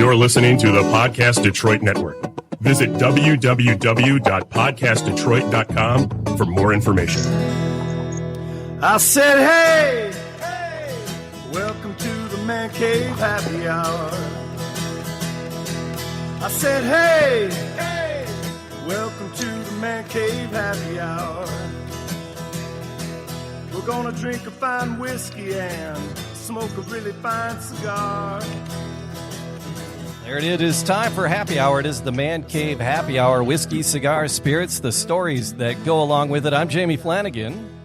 You're listening to the Podcast Detroit Network. Visit www.podcastdetroit.com for more information. I said, hey, welcome to the Man Cave Happy Hour. I said, hey, welcome to the Man Cave Happy Hour. We're gonna drink a fine whiskey and smoke a really fine cigar. There it is. Time for Happy Hour. It is the Man Cave Happy Hour. Whiskey, cigars, spirits, the stories that go along with it. I'm Jamie Flanagan.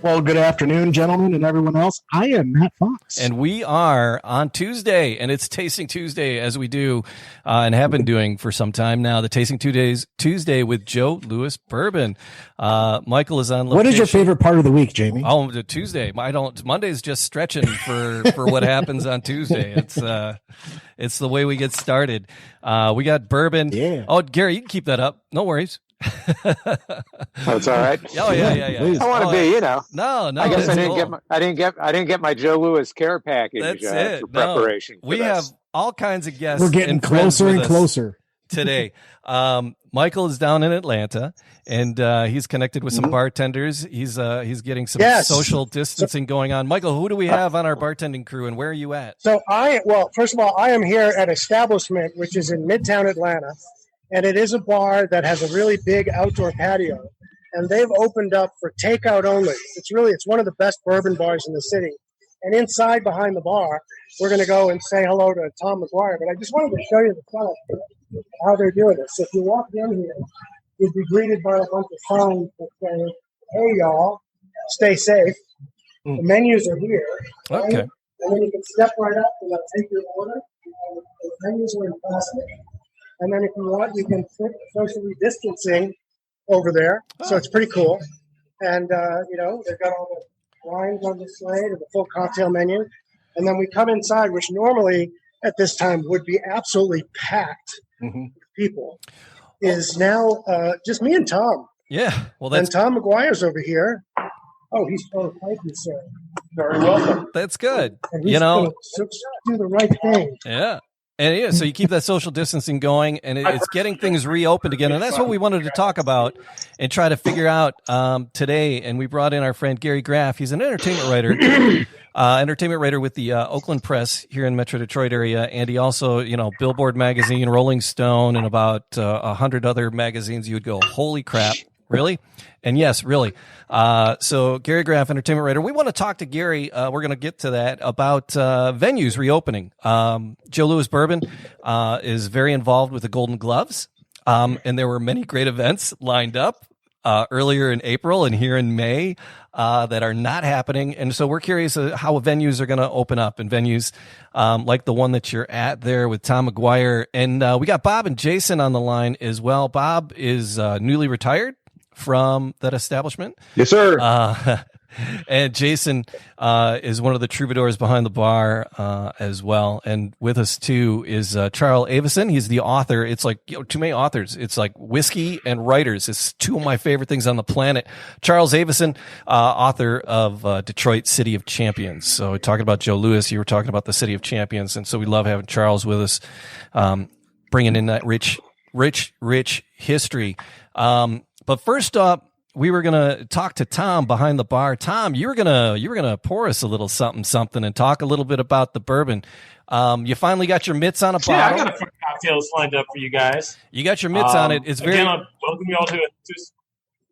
Well, good afternoon, gentlemen, and everyone else. I am Matt Fox. And we are on Tuesday, and it's Tasting Tuesday, as we do and have been doing for some time now. The Tasting Tuesday with Joe Louis Bourbon. Michael is on location. What is your favorite part of the week, Jamie? Oh, the Tuesday. Monday's just stretching for what happens on Tuesday. It's the way we get started. We got bourbon. Yeah. Oh, Gary, you can keep that up. No worries. That's all right. Oh yeah. I want to be, No. I guess I didn't get my Joe Louis care package. That's it. For preparation. We have all kinds of guests. We're getting closer and closer today. Michael is down in Atlanta, and he's connected with some bartenders. He's getting some social distancing going on. Michael, who do we have on our bartending crew, and where are you at? So first of all, I am here at Establishment, which is in Midtown Atlanta. And it is a bar that has a really big outdoor patio, and they've opened up for takeout only. It's one of the best bourbon bars in the city. And inside behind the bar, we're going to go and say hello to Tom McGuire. But I just wanted to show you the front, how they're doing this. So if you walk in here, you'd be greeted by a bunch of signs that say, "Hey y'all, stay safe." The menus are here. Okay. Right? And then you can step right up and they'll take your order. The menus are in plastic. And then if you want, you can put socially distancing over there. So it's pretty cool. And, they've got all the wines on display and the full cocktail menu. And then we come inside, which normally at this time would be absolutely packed with people, is now just me and Tom. Yeah. Well, and Tom McGuire's over here. Oh, thank you, sir. Very welcome. That's good. And he's going to do the right thing. Yeah. And so you keep that social distancing going, and it's getting things reopened again. And that's what we wanted to talk about and try to figure out today. And we brought in our friend Gary Graff. He's an entertainment writer with the Oakland Press here in Metro Detroit area. And he also, Billboard magazine, Rolling Stone, and about 100 other magazines. You would go, holy crap. Really? And yes, really. So Gary Graff, entertainment writer. We want to talk to Gary. We're going to get to that about venues reopening. Joe Louis Bourbon is very involved with the Golden Gloves. And there were many great events lined up earlier in April and here in May that are not happening. And so we're curious how venues are going to open up, and venues like the one that you're at there with Tom McGuire. And we got Bob and Jason on the line as well. Bob is newly retired from that establishment. Yes, sir. And Jason is one of the troubadours behind the bar as well. And with us, too, is Charles Avison. He's the author. It's like too many authors. It's like whiskey and writers. It's two of my favorite things on the planet. Charles Avison, author of Detroit City of Champions. So talking about Joe Louis, you were talking about the City of Champions. And so we love having Charles with us, bringing in that rich history. But first up, we were going to talk to Tom behind the bar. Tom, you were going to pour us a little something and talk a little bit about the bourbon. You finally got your mitts on a bottle. Yeah, I got a few cocktails lined up for you guys. You got your mitts on it. It's very. Again, I welcome you all to it.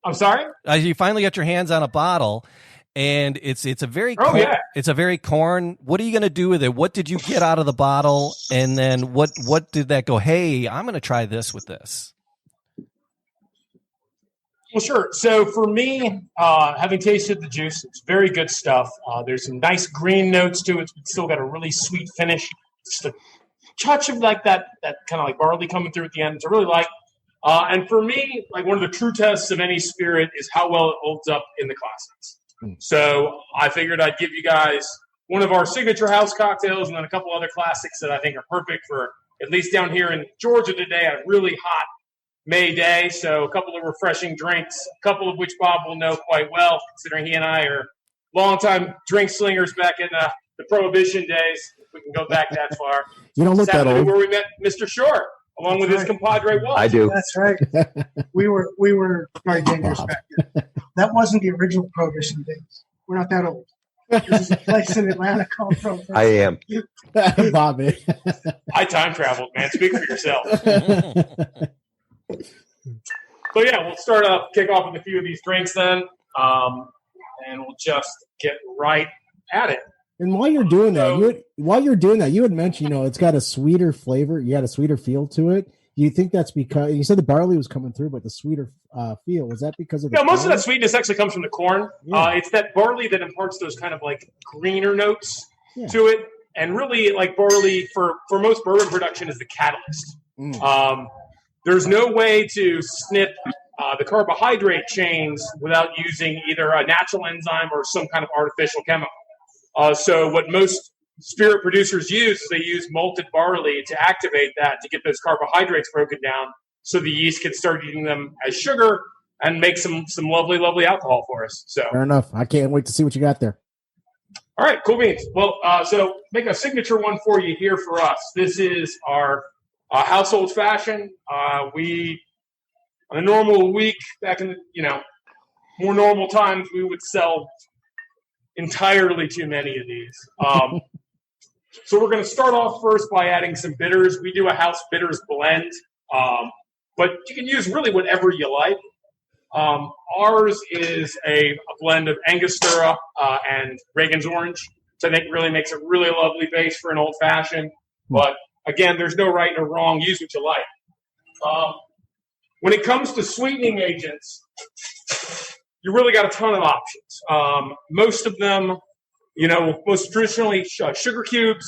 I'm sorry? You finally got your hands on a bottle, and it's a very it's a very corn. What are you going to do with it? What did you get out of the bottle, and then what did that go? Hey, I'm going to try this with this. Well, sure. So for me, having tasted the juice, it's very good stuff. There's some nice green notes to it. It's still got a really sweet finish. Just a touch of like that kind of like barley coming through at the end. It's really like. And for me, like one of the true tests of any spirit is how well it holds up in the classics. So I figured I'd give you guys one of our signature house cocktails and then a couple other classics that I think are perfect for, at least down here in Georgia today, a really hot May day. So a couple of refreshing drinks, a couple of which Bob will know quite well, considering he and I are longtime drink slingers back in the Prohibition days. We can go back that far. You don't look that old. Where we met Mr. Short, along with his compadre Walt. I do. That's right. We were very dangerous back then. That wasn't the original Prohibition days. We're not that old. This is a place in Atlanta called Prohibition. I am. Bobby. I time traveled, man. Speak for yourself. So yeah, we'll kick off with a few of these drinks then, and we'll just get right at it. And while you're doing that, you had mentioned, it's got a sweeter flavor. You got a sweeter feel to it. Do you think that's because you said the barley was coming through, but the sweeter feel, was that because of the most of that sweetness actually comes from the corn. Yeah. It's that barley that imparts those kind of like greener notes to it. And really, like barley for most bourbon production is the catalyst. There's no way to snip the carbohydrate chains without using either a natural enzyme or some kind of artificial chemical. So what most spirit producers use is they use malted barley to activate that, to get those carbohydrates broken down so the yeast can start eating them as sugar and make some lovely, lovely alcohol for us. So fair enough. I can't wait to see what you got there. All right, cool beans. Well, so make a signature one for you here for us. This is our household fashion. We, on a normal week, back in more normal times, we would sell entirely too many of these. So we're going to start off first by adding some bitters. We do a house bitters blend, but you can use really whatever you like. Ours is a blend of Angostura and Reagan's Orange, which I think really makes a really lovely base for an old-fashioned. But, again, there's no right or wrong. Use what you like. When it comes to sweetening agents, you really got a ton of options. Most of them, most traditionally sugar cubes.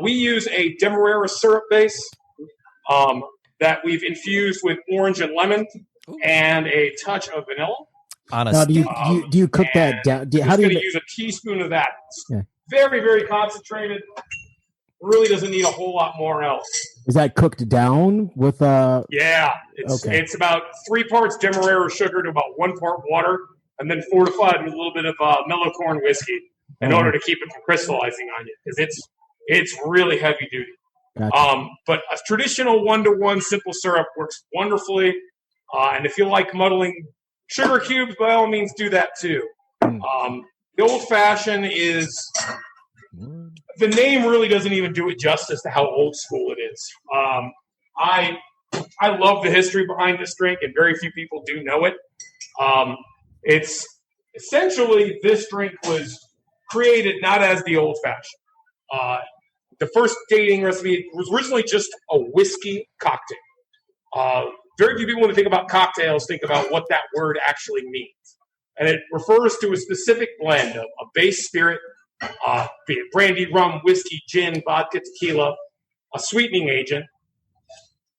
We use a Demerara syrup base that we've infused with orange and lemon and a touch of vanilla. Now, do you cook that down? How do you use a teaspoon of that? Yeah. Very, very concentrated. Really doesn't need a whole lot more else. Is that cooked down with Yeah, it's about 3 parts Demerara sugar to about 1 part water, and then fortified with a little bit of mellow corn whiskey in order to keep it from crystallizing on you, because it's really heavy duty. Gotcha. But a traditional 1-to-1 simple syrup works wonderfully, and if you like muddling sugar cubes, by all means do that too. The old fashioned is. The name really doesn't even do it justice to how old school it is. I love the history behind this drink, and very few people do know it. It's essentially, this drink was created not as the old-fashioned. The first dating recipe was originally just a whiskey cocktail. Very few people, when they think about cocktails, think about what that word actually means. And it refers to a specific blend of a base spirit, be it brandy, rum, whiskey, gin, vodka, tequila, a sweetening agent,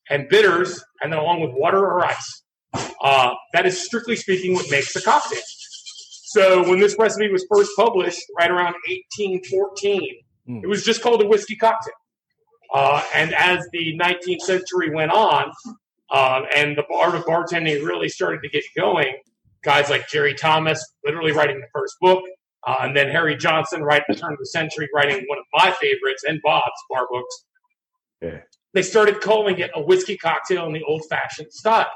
and bitters, and then along with water or ice. That is, strictly speaking, what makes the cocktail. So when this recipe was first published, right around 1814, it was just called a whiskey cocktail. And as the 19th century went on, and the art of bartending really started to get going, guys like Jerry Thomas literally writing the first book, and then Harry Johnson right at the turn of the century writing one of my favorites and Bob's bar books. Yeah. They started calling it a whiskey cocktail in the old-fashioned style.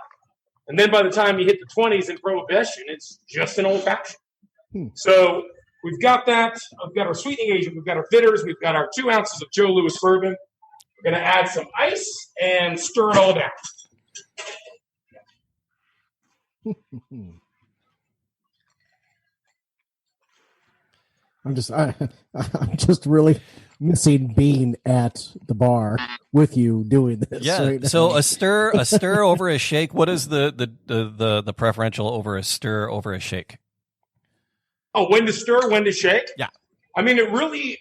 And then by the time you hit the 20s in Prohibition, it's just an old-fashioned. So we've got that. We've got our sweetening agent. We've got our bitters. We've got our 2 ounces of Joe Louis bourbon. We're going to add some ice and stir it all down. I'm just really missing being at the bar with you doing this. Yeah. Right now. So a stir over a shake. What is the preferential over a stir over a shake? Oh, when to stir, when to shake? Yeah. I mean, the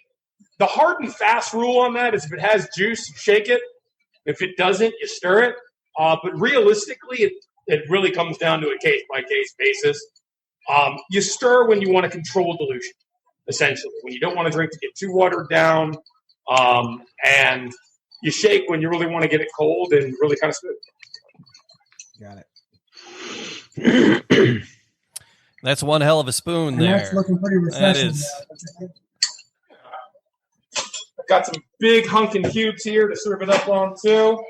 hard and fast rule on that is if it has juice, you shake it. If it doesn't, you stir it. But realistically, it really comes down to a case-by-case basis. You stir when you want to control dilution, essentially. When you don't want a drink to get too watered down. And you shake when you really want to get it cold and really kind of smooth. Got it. That's one hell of a spoon there. That's looking pretty refreshing. That is. Got some big hunkin' cubes here to serve it up on too.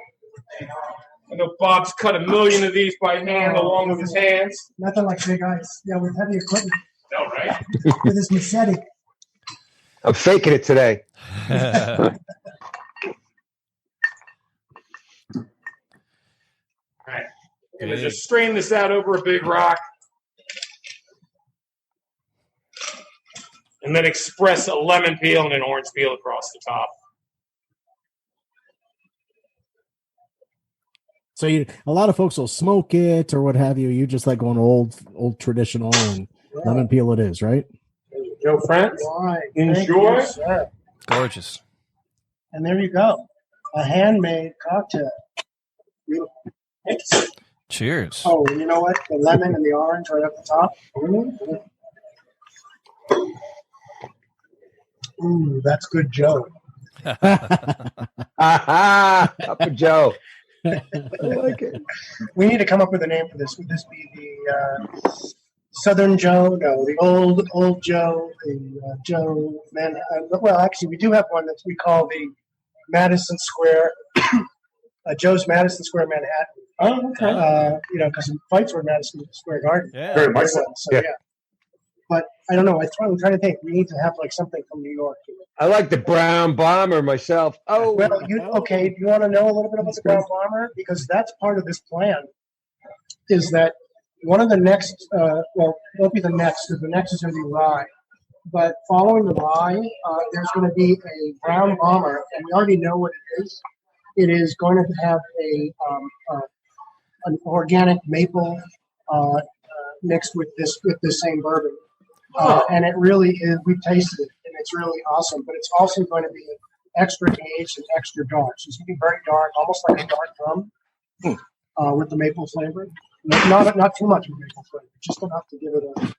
I know Bob's cut 1 million of these by hand along with his hands. Nothing like big ice. Yeah, with heavy equipment. No, right? With his machete. I'm faking it today. All right. I'm going to just strain this out over a big rock. And then express a lemon peel and an orange peel across the top. So a lot of folks will smoke it or what have you. You just like going old traditional and lemon peel it is, right? Joe friends, Right. enjoy. Sir. Gorgeous. And there you go. A handmade cocktail. Beautiful. Cheers. Oh, and you know what? The lemon and the orange right up the top. Ooh, that's good, Joe. Up for Joe. I like it. We need to come up with a name for this. Would this be the Southern Joe? No, the old Joe. The Joe Manhattan. Well, actually, we do have one that we call the Madison Square. Joe's Madison Square Manhattan. Oh, okay. Because fights were in Madison Square Garden. Yeah. Very much So, so. yeah. But I don't know. I'm trying to think. We need to have like something from New York. I like the brown bomber myself. Oh, Well, okay. Do you want to know a little bit about the Brown Bomber? Because that's part of this plan. Is that one of the next? Won't be the next. Because the next is going to be rye. But following the rye, there's going to be a Brown Bomber, and we already know what it is. It is going to have an organic maple mixed with this same bourbon. And it really is, we've tasted it, and it's really awesome. But it's also going to be extra aged and extra dark. So it's going to be very dark, almost like a dark rum with the maple flavor. Not too much of a maple flavor, just enough to give it a little bit of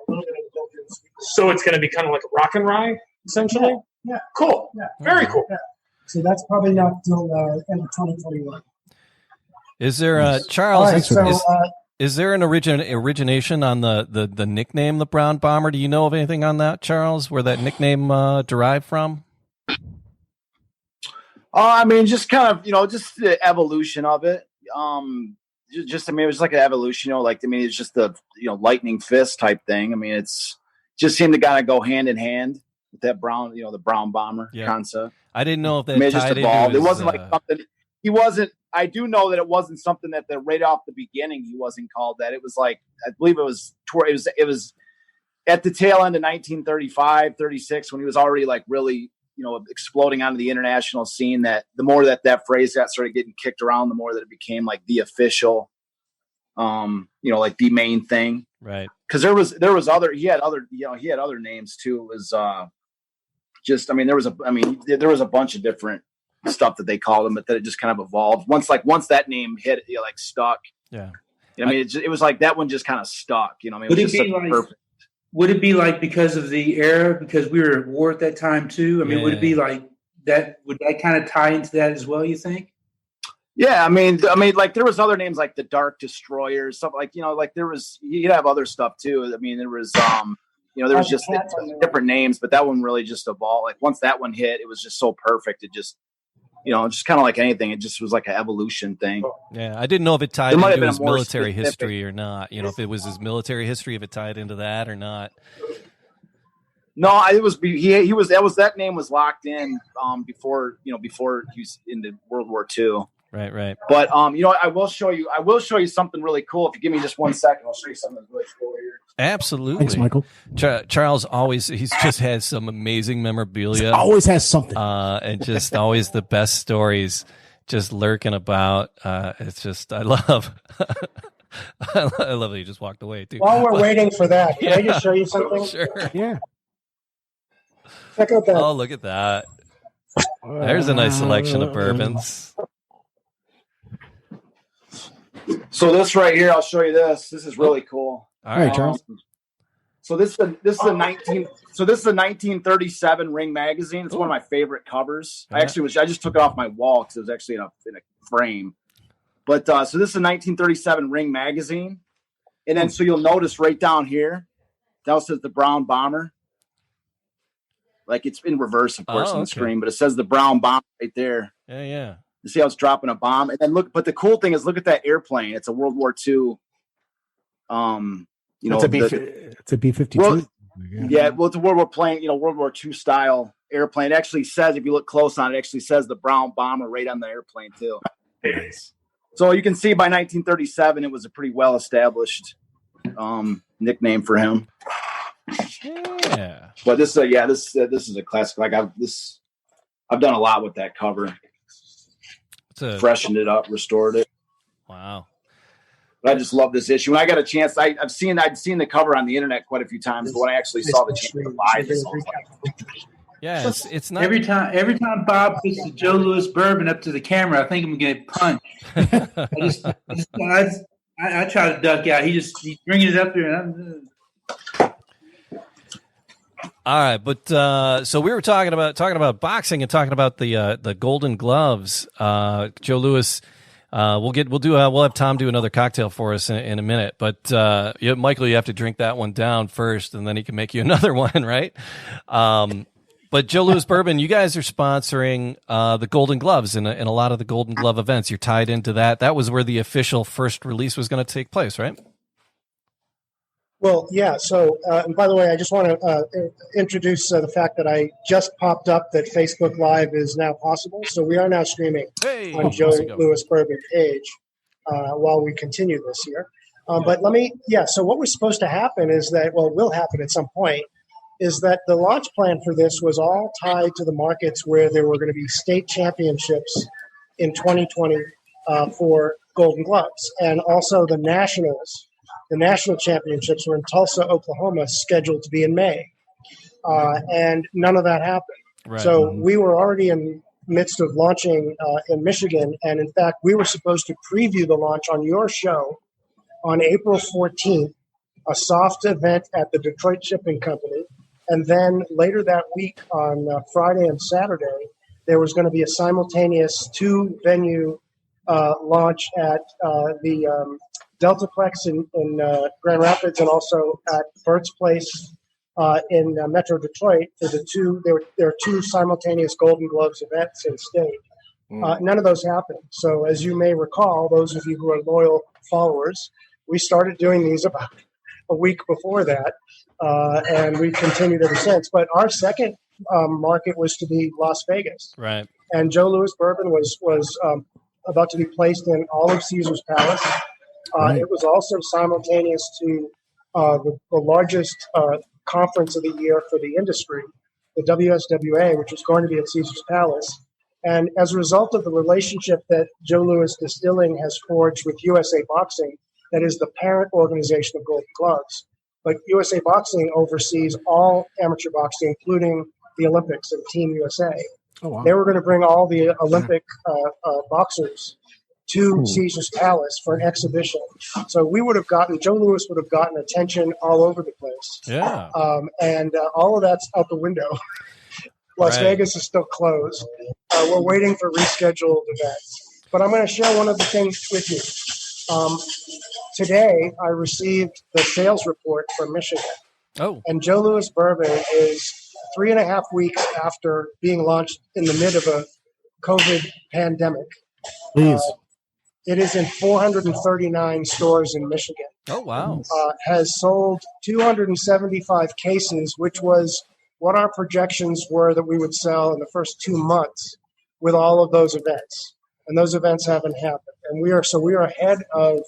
a built-in sweetness. So it's going to be kind of like a rock and rye, essentially? Yeah. Cool. Yeah. Very cool. Yeah. So that's probably not till end of 2021. Is there, Charles, All right, so, is there an origination on the nickname, the Brown Bomber? Do you know of anything on that, Charles, where that nickname derived from? I mean, just kind of, just the evolution of it. It was like an evolution, it's just the, lightning fist type thing. I mean, it's just seemed to kind of go hand in hand with that brown, the Brown Bomber concept. I didn't know if that it just tied evolved. into his, It wasn't like something, I do know that it wasn't something that right off the beginning, he wasn't called that. It was like, I believe it was at the tail end of 1935, 36, when he was already like really, exploding onto the international scene, that the more that phrase got started getting kicked around, the more that it became like the official, like the main thing. Right. Cause there was he had other names too. It was there was a bunch of different stuff that they called him, but that it just kind of evolved once that name hit, stuck. Yeah. It was like that one just kind of stuck, Would it be like because of the era, because we were at war at that time too? I mean, would it be like that? Would that kind of tie into that as well, you think? Yeah, I mean, like there was other names like the Dark Destroyers, stuff like there was. You'd have other stuff too. I mean, there was there was just different names, but that one really just evolved. Like once that one hit, it was just so perfect. It just just kind of like anything. It just was like an evolution thing. Yeah, I didn't know if it tied into his military history or not. If it was his military history, if it tied into that or not. No, it was he was that name was locked in before he was into World War II. Right. But I will show you something really cool. If you give me just 1 second, I'll show you something really cool here. Absolutely. Thanks, Michael. Charles he's just has some amazing memorabilia. Always has something. And just always the best stories just lurking about. It's just, I love I love that you just walked away too. While we're waiting for that, can I just show you something? Sure. Yeah. Check out that. Oh, look at that. There's a nice selection of bourbons. So this right here, I'll show you this. This is really cool. All right, Charles. So this is a 1937 Ring magazine. It's one of my favorite covers. Yeah. I just took it off my wall because it was actually in a frame. But so this is a 1937 Ring magazine, and then so you'll notice right down here, that says the Brown Bomber. Like it's in reverse, of course, on the okay. screen, but it says the Brown Bomber right there. Yeah. You see how it's dropping a bomb, and then look. But the cool thing is, look at that airplane. It's a World War II. It's a B-52. Well, it's a World War plane. World War II style airplane. It actually says, if you look close on it, actually says the Brown Bomber right on the airplane too. Nice. So you can see by 1937, it was a pretty well established nickname for him. Yeah. But this is a classic. Like I've done a lot with that cover. Freshened it up, restored it. Wow. But I just love this issue. When I got a chance, I'd seen the cover on the internet quite a few times, but when I actually saw the chance to buy this, I was like, yeah, it's not every time Bob puts the Joe Louis bourbon up to the camera, I think I'm gonna get punched. I try to duck out. He's bringing it up there, and all right, but so we were talking about boxing and talking about the Golden Gloves. Joe Louis, we'll have Tom do another cocktail for us in a minute. But Michael, you have to drink that one down first, and then he can make you another one, right? But Joe Louis Bourbon, you guys are sponsoring the Golden Gloves in a lot of the Golden Glove events. You're tied into that. That was where the official first release was going to take place, right? Well, yeah. So, and by the way, I just want to introduce the fact that I just popped up that Facebook Live is now possible. So we are now streaming on Joe Louis Bourbon page while we continue this here. But so what was supposed to happen is that, will happen at some point, is that the launch plan for this was all tied to the markets where there were going to be state championships in 2020 for Golden Gloves, and also the nationals. The national championships were in Tulsa, Oklahoma, scheduled to be in May, and none of that happened. Right. So we were already in midst of launching in Michigan, and in fact, we were supposed to preview the launch on your show on April 14th, a soft event at the Detroit Shipping Company, and then later that week on Friday and Saturday, there was going to be a simultaneous 2-venue launch at the Deltaplex in Grand Rapids, and also at Bert's Place in Metro Detroit. There are two simultaneous Golden Gloves events in state. None of those happened. So as you may recall, those of you who are loyal followers, we started doing these about a week before that, and we've continued ever since. But our second market was to be Las Vegas. Right. And Joe Louis Bourbon was about to be placed in all of Caesar's Palace. It was also simultaneous to the largest conference of the year for the industry, the WSWA, which was going to be at Caesar's Palace. And as a result of the relationship that Joe Louis Distilling has forged with USA Boxing, that is the parent organization of Golden Gloves, but USA Boxing oversees all amateur boxing, including the Olympics and Team USA. Oh, wow. They were going to bring all the Olympic boxers to Caesar's Palace for an exhibition. So Joe Louis would have gotten attention all over the place. Yeah. And all of that's out the window. Las Vegas is still closed. We're waiting for rescheduled events. But I'm going to share one of the things with you. Today, I received the sales report from Michigan. Oh. And Joe Louis Bourbon is 3.5 weeks after being launched in the mid of a COVID pandemic. Please. It is in 439 stores in Michigan. Oh, wow. Has sold 275 cases, which was what our projections were that we would sell in the first 2 months with all of those events. And those events haven't happened. And we are ahead of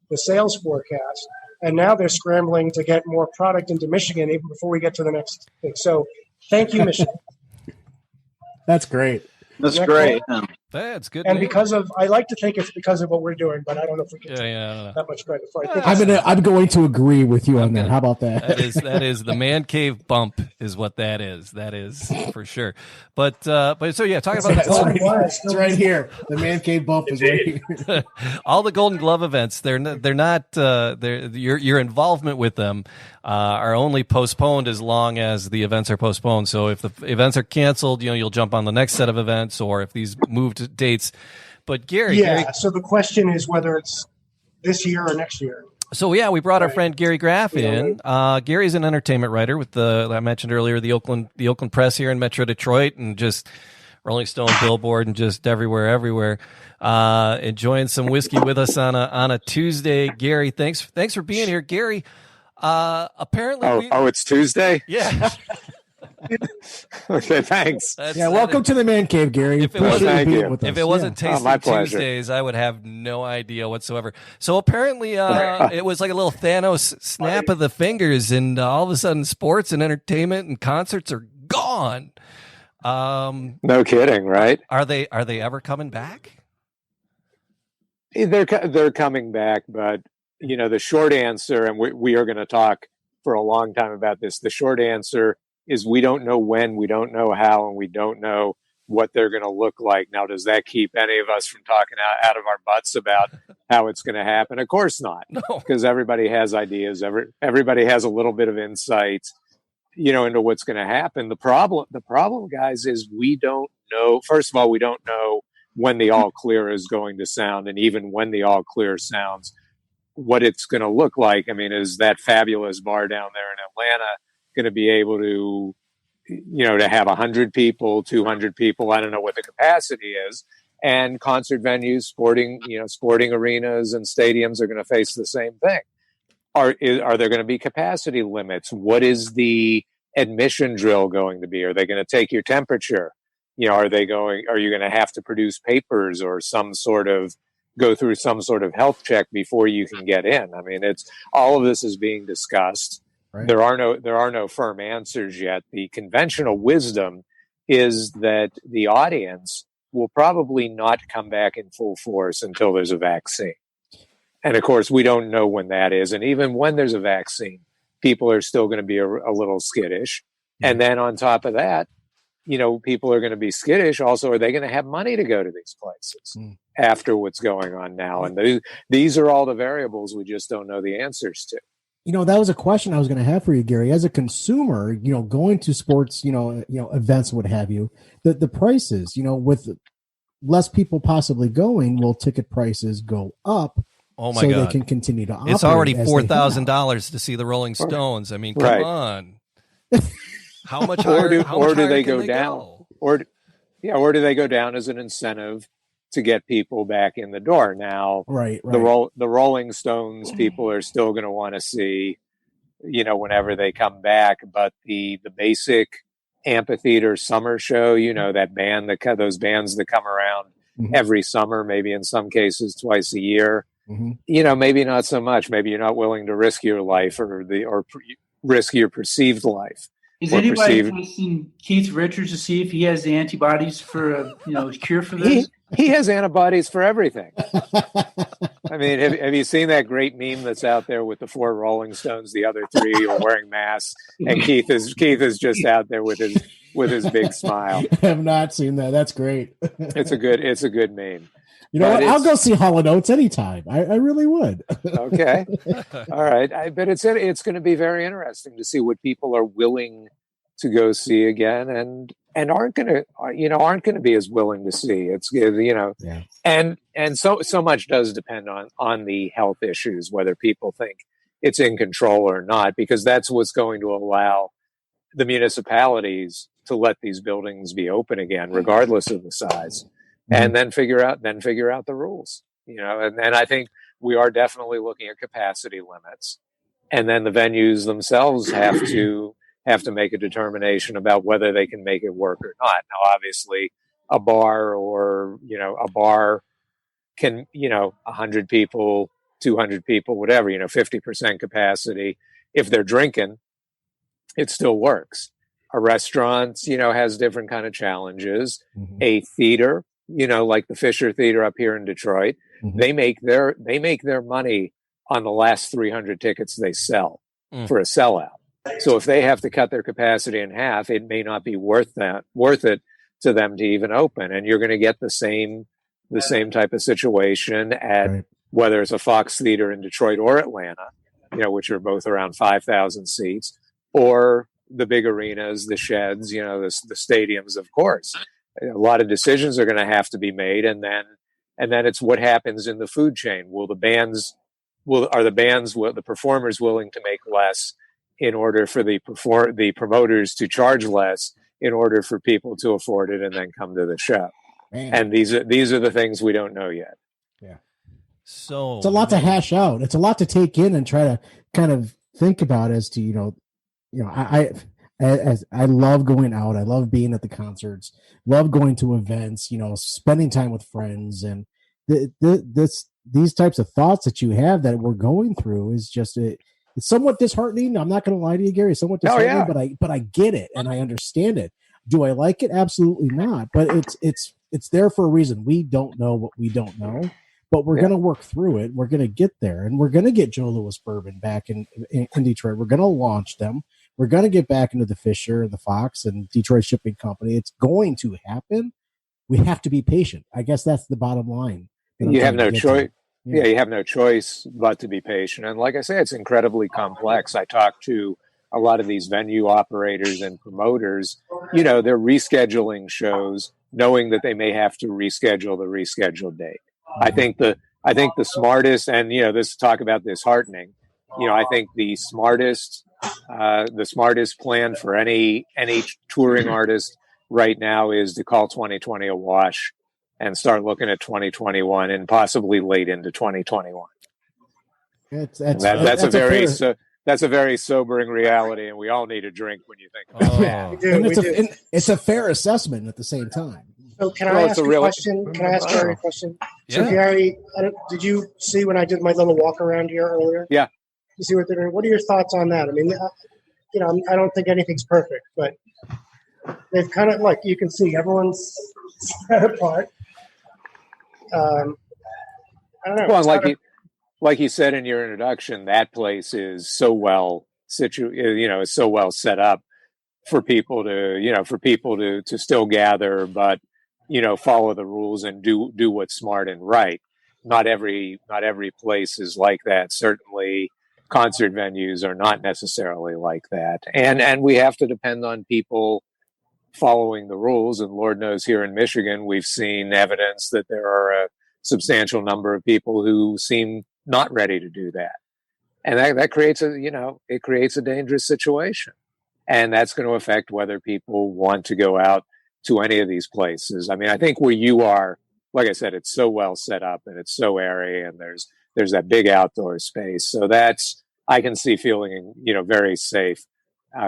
the sales forecast. And now they're scrambling to get more product into Michigan even before we get to the next thing. So thank you, Michigan. That's great. That's great. That's good. And I like to think it's because of what we're doing, but I don't know if we can take that much credit for it. I'm going to agree with you on that. How about that? That is the man cave bump is what that is. That is for sure. But so yeah, talking about it's right here. The man cave bump is right here. All the Golden Glove events, they're not your involvement with them are only postponed as long as the events are postponed. So if the events are canceled, you'll jump on the next set of events, or if these moved dates. But Gary, so the question is whether it's this year or next year. So yeah, we brought our friend Gary Graff in. Gary's an entertainment writer with I mentioned earlier, the Oakland Press here in Metro Detroit, and just Rolling Stone, Billboard, and just everywhere. Enjoying some whiskey with us on a Tuesday. Gary, thanks for being here, Gary. Apparently, it's Tuesday. Yeah. Okay, thanks. Welcome to the Man Cave, Gary. If it wasn't, if it wasn't Tasty Tuesdays, I would have no idea whatsoever. So apparently, it was like a little Thanos snap of the fingers, and all of a sudden, sports and entertainment and concerts are gone. No kidding, right? Are they ever coming back? They're coming back, but the short answer, and we are going to talk for a long time about this. The short answer is we don't know when, we don't know how, and we don't know what they're going to look like. Now, does that keep any of us from talking out of our butts about how it's going to happen? Of course not, because everybody has ideas. Everybody has a little bit of insight, into what's going to happen. The problem, guys, is we don't know. First of all, we don't know when the all clear is going to sound, and even when the all clear sounds, what it's going to look like. I mean, is that fabulous bar down there in Atlanta going to be able to, to have 100 people, 200 people? I don't know what the capacity is. And concert venues, sporting arenas and stadiums are going to face the same thing. Are there going to be capacity limits? What is the admission drill going to be? Are they going to take your temperature? Are you going to have to produce papers or go through some sort of health check before you can get in? I mean, all of this is being discussed. Right. There are no firm answers yet. The conventional wisdom is that the audience will probably not come back in full force until there's a vaccine. And of course, we don't know when that is. And even when there's a vaccine, people are still going to be a little skittish. And then on top of that, people are going to be skittish. Also, are they going to have money to go to these places after what's going on now? And these are all the variables we just don't know the answers to. That was a question I was going to have for you, Gary. As a consumer, going to sports, events, what have you, the prices, with less people possibly going, will ticket prices go up? Oh my God! So they can continue to operate. It's already $4,000 to see the Rolling Stones. I mean, come on. How much higher? Or do they go down? Or do they go down as an incentive to get people back in the door? Now, right. The Rolling Stones people are still going to want to see, whenever they come back. But the basic amphitheater summer show, that band, those bands that come around every summer, maybe in some cases twice a year. Maybe not so much. Maybe you're not willing to risk your life or risk your perceived life. Is anybody testing Keith Richards to see if he has the antibodies for a cure for this? He has antibodies for everything. I mean, have you seen that great meme that's out there with the 4 Rolling Stones? The other 3 are wearing masks, and Keith is just out there with his big smile. I have not seen that. That's great. It's a good meme. You know what? I'll go see Hall & Oates anytime. I really would. Okay. All right. But it's going to be very interesting to see what people are willing to go see again and aren't going to be as willing to see. It's, and so much does depend on the health issues, whether people think it's in control or not, because that's what's going to allow the municipalities to let these buildings be open again, regardless of the size. And then figure out the rules, and I think we are definitely looking at capacity limits, and then the venues themselves have to make a determination about whether they can make it work or not. Now, obviously, a bar can, 100 people, 200 people, whatever, 50% capacity. If they're drinking, it still works. A restaurant, has different kind of challenges. A theater, like the Fisher Theater up here in Detroit, they make their money on the last 300 tickets they sell for a sellout. So if they have to cut their capacity in half, it may not be worth it to them to even open. And you're going to get the same type of situation at whether it's a Fox Theater in Detroit or Atlanta, which are both around 5,000 seats, or the big arenas, the sheds, the stadiums, of course. A lot of decisions are going to have to be made, and then it's what happens in the food chain. Will are the performers willing to make less in order for the promoters to charge less in order for people to afford it and then come to the show? Man. And these are the things we don't know yet. Yeah. So it's a lot to hash out. It's a lot to take in and try to kind of think about as to, I love going out. I love being at the concerts, love going to events, spending time with friends. And these types of thoughts that you have that we're going through is just it's somewhat disheartening. I'm not going to lie to you, Gary. It's somewhat disheartening, but I get it and I understand it. Do I like it? Absolutely not. But it's there for a reason. We don't know what we don't know, but we're going to work through it. We're going to get there, and we're going to get Joe Louis Bourbon back in Detroit. We're going to launch them. We're going to get back into the Fisher, the Fox, and Detroit Shipping Company. It's going to happen. We have to be patient. I guess that's the bottom line. You have no choice. Yeah, you have no choice but to be patient. And like I say, it's incredibly complex. I talked to a lot of these venue operators and promoters. They're rescheduling shows, knowing that they may have to reschedule the rescheduled date. I think the smartest, and this talk about disheartening. I think the smartest plan for any touring artist right now is to call 2020 a wash and start looking at 2021 and possibly late into 2021. That's a very sobering reality, and we all need a drink when you think about it. It's a fair assessment at the same time. So can I ask a question? Can I ask Gary a question? Yeah. So Gary, did you see when I did my little walk around here earlier? Yeah. You see what they're doing? What are your thoughts on that? I mean, I don't think anything's perfect, but they've kind of you can see everyone's spread apart. I don't know. Well, like you said in your introduction, that place is so well it's so well set up for people to still gather, but follow the rules and do what's smart and right. Not every place is like that. Certainly, concert venues are not necessarily like that, and we have to depend on people following the rules. And Lord knows, here in Michigan, we've seen evidence that there are a substantial number of people who seem not ready to do that, and that creates a dangerous situation, and that's going to affect whether people want to go out to any of these places. I mean, I think where you are, like I said, it's so well set up and it's so airy, and there's that big outdoor space, so I can see feeling very safe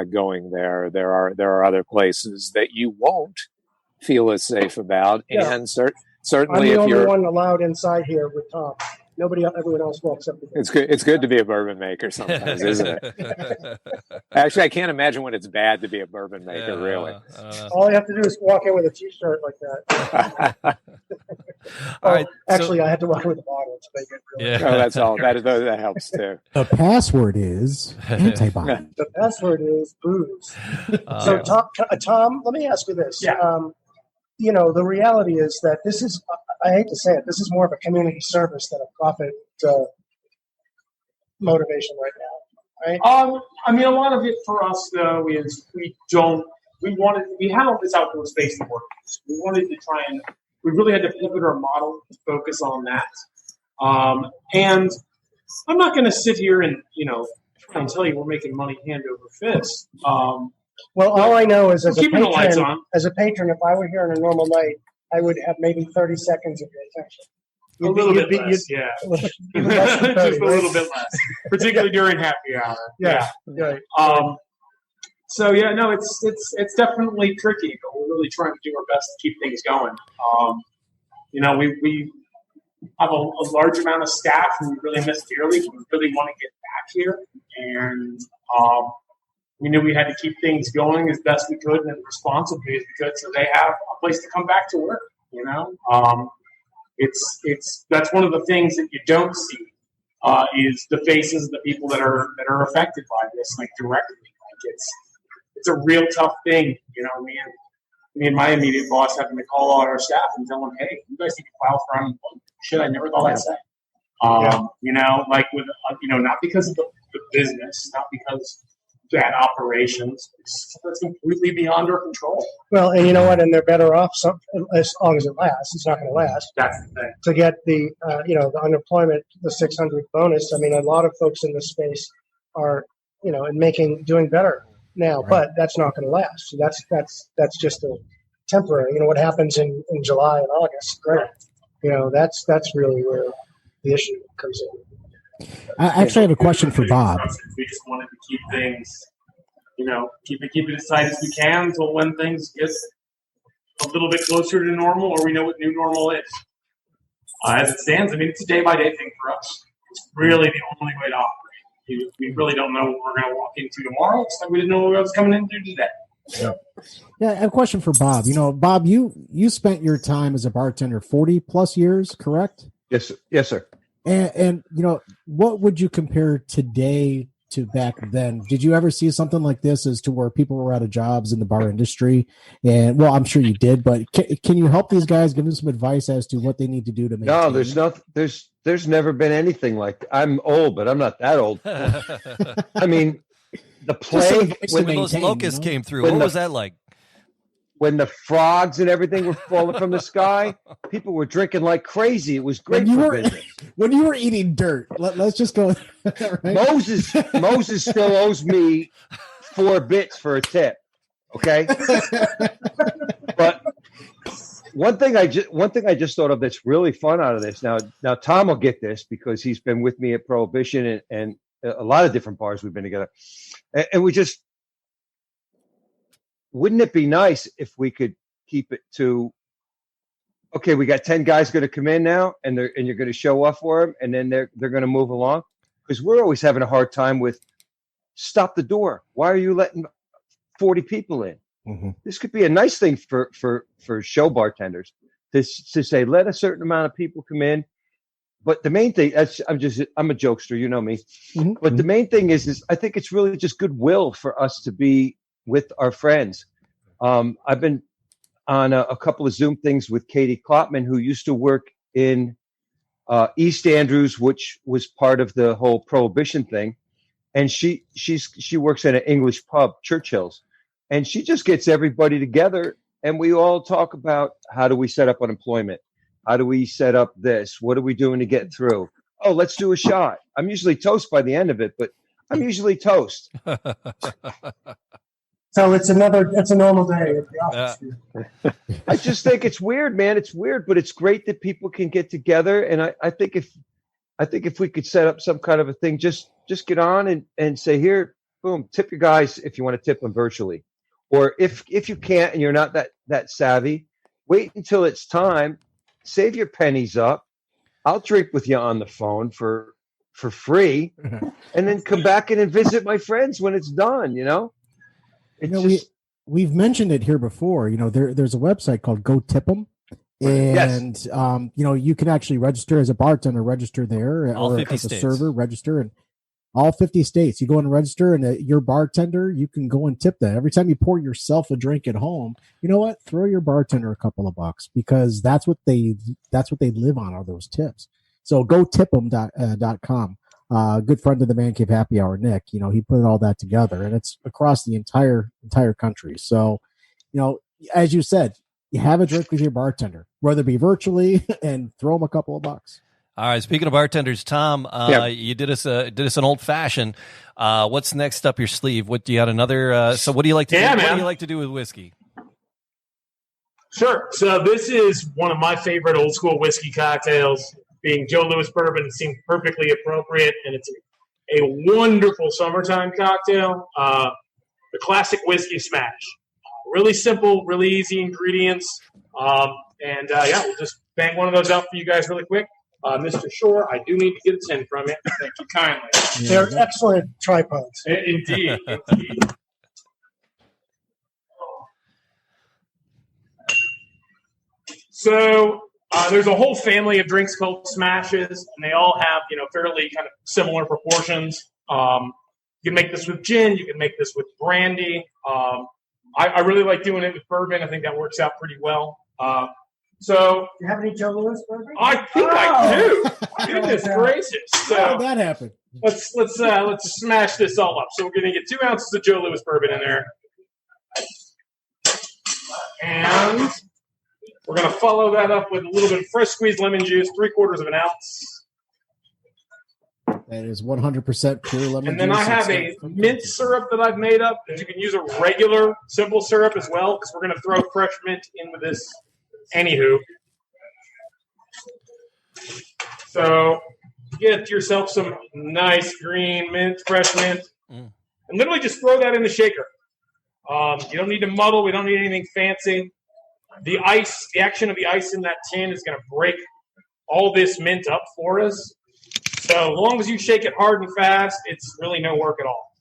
going there. There are other places that you won't feel as safe about, and certainly I'm the if you're only one allowed inside here with Tom. Everyone else walks up. It's good to be a bourbon maker sometimes, isn't it? Actually, I can't imagine when it's bad to be a bourbon maker. Really, all I have to do is walk in with a T-shirt like that. All right. Actually, I had to walk in with a bottle to make it. Really. Yeah. Oh, that's all. That helps too. The password is antibody. The password is booze. So, Tom, let me ask you this. Yeah. The reality is that this is, I hate to say it, this is more of a community service than a profit motivation right now, right? I mean, a lot of it for us, though, is we had all this outdoor space to work with. We wanted to we really had to pivot our model to focus on that. And I'm not going to sit here and, try and tell you we're making money hand over fist. Well, all I know is as a keeping the lights patron, on. if I were here on a normal night, I would have maybe 30 seconds of your attention. A little bit less, yeah. Even less than 30, just a little bit less, particularly during happy hour. Yeah. Right. So yeah, no, it's definitely tricky, but we're really trying to do our best to keep things going. We have a large amount of staff who we really miss dearly. We really want to get back here, and we knew we had to keep things going as best we could and as responsibly as we could, so they have a place to come back to work. That's one of the things that you don't see is the faces of the people that are affected by this, like directly. Like it's a real tough thing. Me and my immediate boss having to call all our staff and tell them, hey, you guys need to file for unemployment. Shit, I never thought I'd say. Not because of the business, not because bad operations. That's completely beyond our control. Well, and you know what? And they're better off, as long as it lasts. It's not going to last. That's the thing. To get the, the unemployment, the 600 bonus. I mean, a lot of folks in this space are, and doing better now, right. But that's not going to last. So that's just a temporary. What happens in July and August, great. That's really where the issue comes in. I actually have a question for Bob. We just wanted to keep things, keep it as tight as we can until when things get a little bit closer to normal, or we know what new normal is. As it stands, I mean, it's a day-by-day thing for us. It's really the only way to operate. We really don't know what we're going to walk into tomorrow. It's like we didn't know what I was coming into today. Yeah, I have a question for Bob. Bob, you spent your time as a bartender 40 plus years, correct? Yes, sir. And what would you compare today to back then? Did you ever see something like this as to where people were out of jobs in the bar industry? And well, I'm sure you did, but can you help these guys, give them some advice as to what they need to do to make? No, there's never been anything like. I'm old, but I'm not that old. I mean, the plague when those locusts came through. What was that like? When the frogs and everything were falling from the sky, people were drinking like crazy. It was great for business. When you were eating dirt, let's just go. Right? Moses still owes me 4 bits for a tip. Okay, but one thing I just thought of that's really fun out of this. Now Tom will get this because he's been with me at Prohibition and a lot of different bars we've been together, and we just. Wouldn't it be nice if we could keep it to, okay, we got 10 guys going to come in now and you're going to show up for them and then they're going to move along? Because we're always having a hard time with stop the door. Why are you letting 40 people in? Mm-hmm. This could be a nice thing for show bartenders to say, let a certain amount of people come in. But the main thing, I'm a jokester, you know me. Mm-hmm. But the main thing is I think it's really just goodwill for us to be with our friends. I've been on a couple of Zoom things with Katie Klopman, who used to work in East Andrews, which was part of the whole Prohibition thing. And she works at an English pub, Churchill's. And she just gets everybody together and we all talk about how do we set up unemployment? How do we set up this? What are we doing to get through? Oh, let's do a shot. I'm usually toast by the end of it, but I'm usually toast. So it's a normal day at the office. I just think it's weird, man. It's weird, but it's great that people can get together. And I think if we could set up some kind of a thing, just get on and say, here, boom, tip your guys if you want to tip them virtually. Or if you can't and you're not that savvy, wait until it's time, save your pennies up. I'll drink with you on the phone for free and then come back in and visit my friends when it's done, We've mentioned it here before. There's a website called Go Tip 'em, and yes. You can actually register as a bartender, register there, all or 50 as a states. server, register in all 50 states. You go and register, and your bartender, you can go and tip that every time you pour yourself a drink at home. You know what? Throw your bartender a couple of bucks because that's what they live on are those tips. So go tip'em.com. Good friend of the Man Cave Happy Hour, Nick, he put all that together and it's across the entire country. So, as you said, you have a drink with your bartender, whether it be virtually and throw them a couple of bucks. All right. Speaking of bartenders, Tom, you did us an old fashioned. What's next up your sleeve? What do you got another? So what do you like to do? Man. What do you like to do with whiskey? Sure. So this is one of my favorite old school whiskey cocktails. Being Joe Louis bourbon, it seemed perfectly appropriate, and it's a wonderful summertime cocktail. The classic whiskey smash. Really simple, really easy ingredients. We'll just bang one of those out for you guys really quick. Mr. Shore, I do need to get a 10 from you. Thank you kindly. They're excellent tripods. Indeed. So there's a whole family of drinks called smashes, and they all have, fairly kind of similar proportions. You can make this with gin. You can make this with brandy. I really like doing it with bourbon. I think that works out pretty well. So, you have any Joe Louis bourbon? I think I do. Goodness gracious! How So did that happen? let's smash this all up. So we're gonna get 2 ounces of Joe Louis bourbon in there, and we're gonna follow that up with a little bit of fresh squeezed lemon juice, 3/4 of an ounce. That is 100% pure lemon And then juice. I have a mint syrup that I've made up. You can use a regular simple syrup as well, because we're going to throw fresh mint in with this. Anywho, so get yourself some nice green mint, fresh mint, and literally just throw that in the shaker. You don't need to muddle. We don't need anything fancy. The ice, the action of the ice in that tin is going to break all this mint up for us. So as long as you shake it hard and fast, it's really no work at all.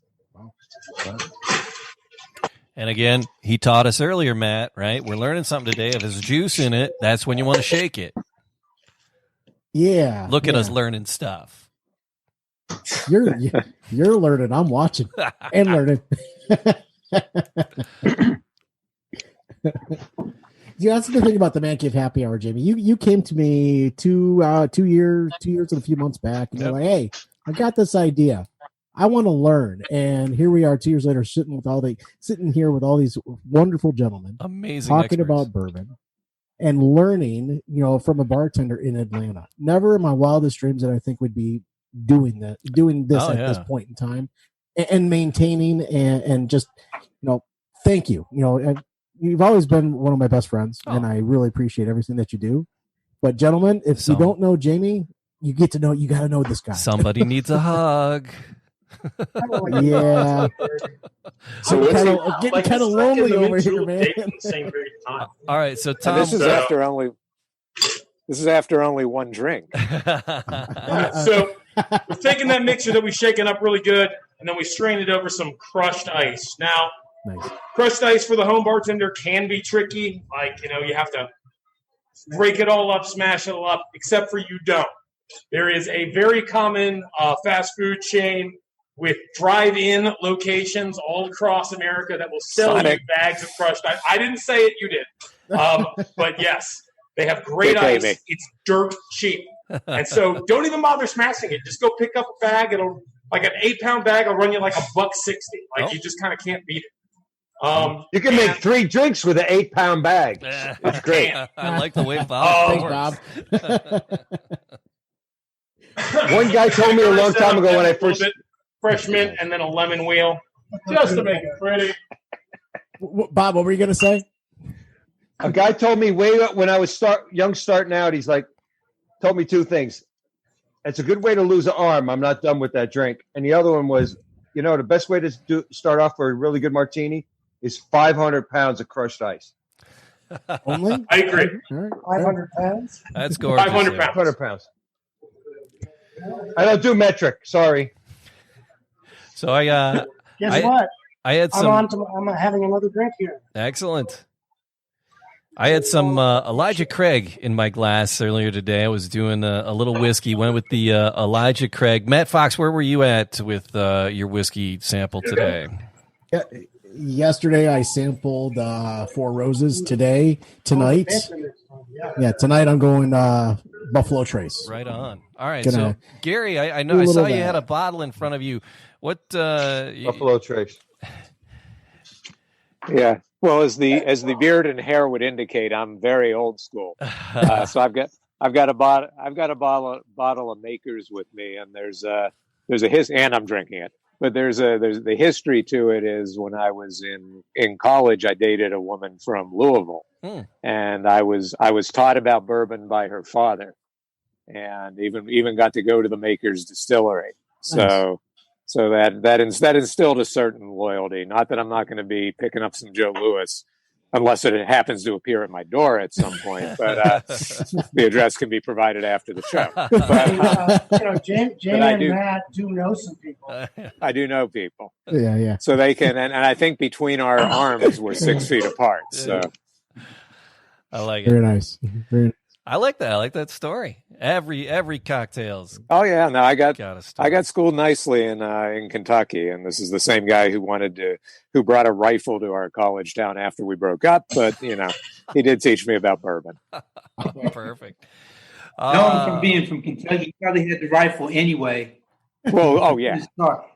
And again, he taught us earlier, Matt, right? We're learning something today. If there's juice in it, that's when you want to shake it. Yeah. Look at us learning stuff. You're learning. I'm watching and learning. Yeah, that's the thing about the Man Cave Happy Hour, Jamie. You came to me 2 years and a few months back, and you're like, "Hey, I got this idea. I want to learn." And here we are, 2 years later, sitting here with all these wonderful gentlemen, amazing, talking experts about bourbon and learning, from a bartender in Atlanta. Never in my wildest dreams that I think would be doing this this point in time, and maintaining and just thank you. You've always been one of my best friends, and I really appreciate everything that you do. But gentlemen, if you don't know Jamie, you got to know this guy. Somebody needs a hug. Yeah. So getting kind of lonely over here, man. All right, so Tom, this is after only one drink. So we've taken that mixture that we've shaken up really good, and then we strained it over some crushed ice. Now, crushed ice for the home bartender can be tricky. You have to break it all up, smash it all up, except for you don't. There is a very common fast food chain with drive-in locations all across America that will sell you bags of crushed ice. I didn't say it, you did. But yes, they have great ice. It's dirt cheap. And so don't even bother smashing it. Just go pick up a bag. It'll like an 8-pound bag will run you like $1.60. You just kind of can't beat it. You can make 3 drinks with an 8-pound bag. It's great. I like the way Bob. One guy told me a long time ago when I first fresh mint and then a lemon wheel just to make it pretty. Bob, what were you going to say? A guy told me when I was starting out, he's like, told me 2 things. It's a good way to lose an arm. I'm not done with that drink. And the other one was, the best way to start off for a really good martini is 500 pounds of crushed ice. Only? I agree. 500 pounds? That's gorgeous. 500 pounds. 500 pounds. I don't do metric. Sorry. So I Guess what? I had some. I'm having another drink here. Excellent. I had some Elijah Craig in my glass earlier today. I was doing a little whiskey. Went with the Elijah Craig. Matt Fox, where were you at with your whiskey sample today? Yeah, yesterday I sampled 4 Roses. Tonight, tonight I'm going Buffalo Trace. Right on. All right, so Gary, I know I saw you had a bottle in front of you. What Buffalo Trace? Yeah. Well, as the beard and hair would indicate, I'm very old school. So I've got a bottle of Makers with me, and there's a and I'm drinking it. But there's the history to it is when I was in college, I dated a woman from Louisville, and I was taught about bourbon by her father, and even got to go to the Makers distillery. So. So that instilled a certain loyalty. Not that I'm not going to be picking up some Joe Louis, unless it happens to appear at my door at some point. But the address can be provided after the show. But, Jamie and Matt do know some people. I do know people. Yeah. So they can, and I think between our arms we're 6 feet apart. So I like it. Very nice. Very nice. I like that. I like that story. Every cocktail's Oh yeah, no, I got got a story. I got schooled nicely in Kentucky, and this is the same guy who brought a rifle to our college town after we broke up. But he did teach me about bourbon. Perfect. Knowing from being from Kentucky, he probably had the rifle anyway. Well, oh yeah,